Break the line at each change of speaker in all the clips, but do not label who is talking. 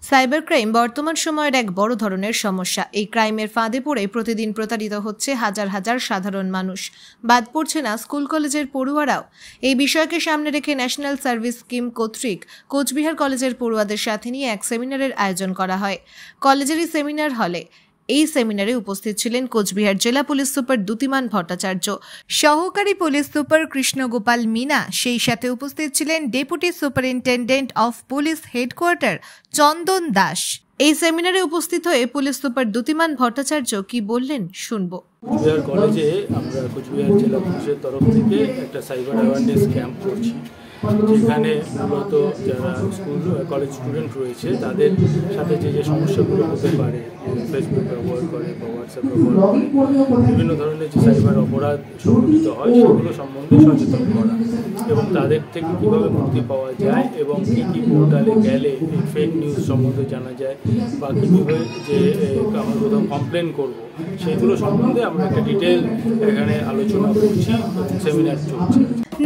Cyber crime বর্তমান সময়ের এক বড় ধরনের সমস্যা। এই ক্রাইমের ফাঁদে পড়ে প্রতিদিন প্রতারিত হচ্ছে হাজার হাজার সাধারণ মানুষ। বাদ পড়ছে না স্কুল কলেজের পড়ুয়ারাও। এই বিষয়কে সামনে রেখে ন্যাশনাল সার্ভিস স্কিম কর্তৃক কোচবিহার কলেজের পড়ুয়াদের সাথে নিয়ে এক সেমিনারের আয়োজন করা হয় কলেজেরই সেমিনার হলে। এই সেমিনারে উপস্থিত ছিলেন কোচবিহার জেলা পুলিশ সুপার দ্যুতিমান ভট্টাচার্য, সহকারী পুলিশ সুপার কৃষ্ণগোপাল মিনা, সেই সাথে উপস্থিত ছিলেন deputy superintendent of police headquarter Chandan Das. এই সেমিনারে উপস্থিত হয়ে পুলিশ সুপার দ্যুতিমান ভট্টাচার্য কি বললেন শুনবো।
কোচবিহার কলেজে আমরা কোচবিহার জেলা পুলিশের তরফ থেকে একটা সাইবার অ্যাওয়ারনেস ক্যাম্প করছি, যেখানে মূলত যারা স্কুল কলেজ স্টুডেন্ট রয়েছে তাদের সাথে যে সমস্যাগুলো হতে পারে, ফেসবুক ব্যবহার করে বা হোয়াটসঅ্যাপ ব্যবহার করে বিভিন্ন ধরনের যে সাইবার অপরাধ সংঘটিত হয় সেগুলো সম্বন্ধে সচেতন করা এবং তাদের থেকে কীভাবে মুক্তি পাওয়া যায় এবং কী কী পোর্টালে গেলে এই ফেক নিউজ সম্বন্ধে জানা যায় বা কীভাবে যে আমরা কোথাও কমপ্লেন করবো সেইগুলো সম্বন্ধে আমরা একটা ডিটেল এখানে আলোচনা করছি এবং সেমিনার চলছে।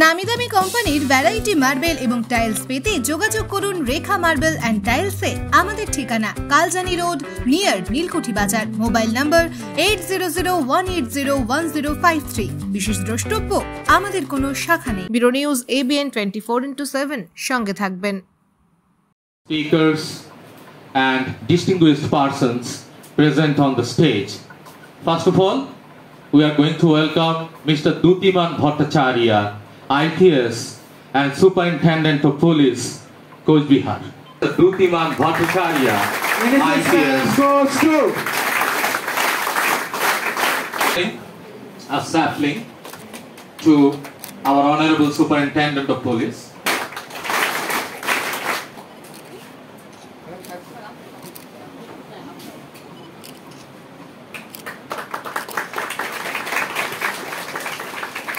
নামি দামি কোম্পানির ভ্যারাইটি মার্বেল এবং টাইলস পেতে যোগাযোগ করুন রেখা মার্বেল অ্যান্ড টাইলসে। আমাদের ঠিকানা কালজানি রোড নিয়ার নীলকুঠি বাজার। মোবাইল নম্বর 8001801053। বিশেষ দ্রষ্টব্য, আমাদের কোনো শাখা নেই। ব্যুরো নিউজ ABN 24/7 সঙ্গে থাকবেন।
Speakers and distinguished persons present on the stage. First of all, we are going to welcome Mr. Dutiman Bhattacharya, IPS and Superintendent of Police, Coachbihar. Mr. Dutiman Bhattacharya, IPS, goes to a sapling to our Honorable Superintendent of Police.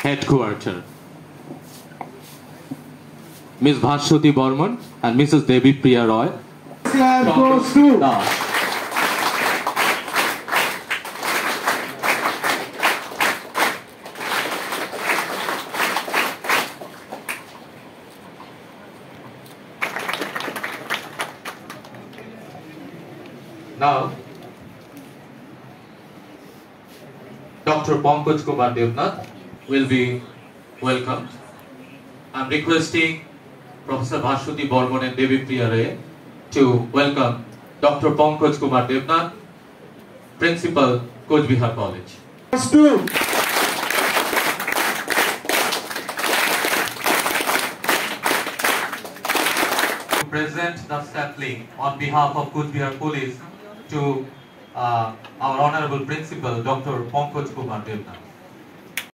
Headquarter, Ms. Bhashwati Borman and Mrs. Devi Priya Roy. Goes to now Dr. Pankaj Kumar Devnath will be welcomed. I'm requesting Professor Bhashwati Borman and Devi Priya Roy to welcome Dr. Pankaj Kumar Devnath, Principal, Coachbihar College. To present the sapling on behalf of Coachbihar Police to our Honorable Principal, Dr. Pankaj Kumar Devnath.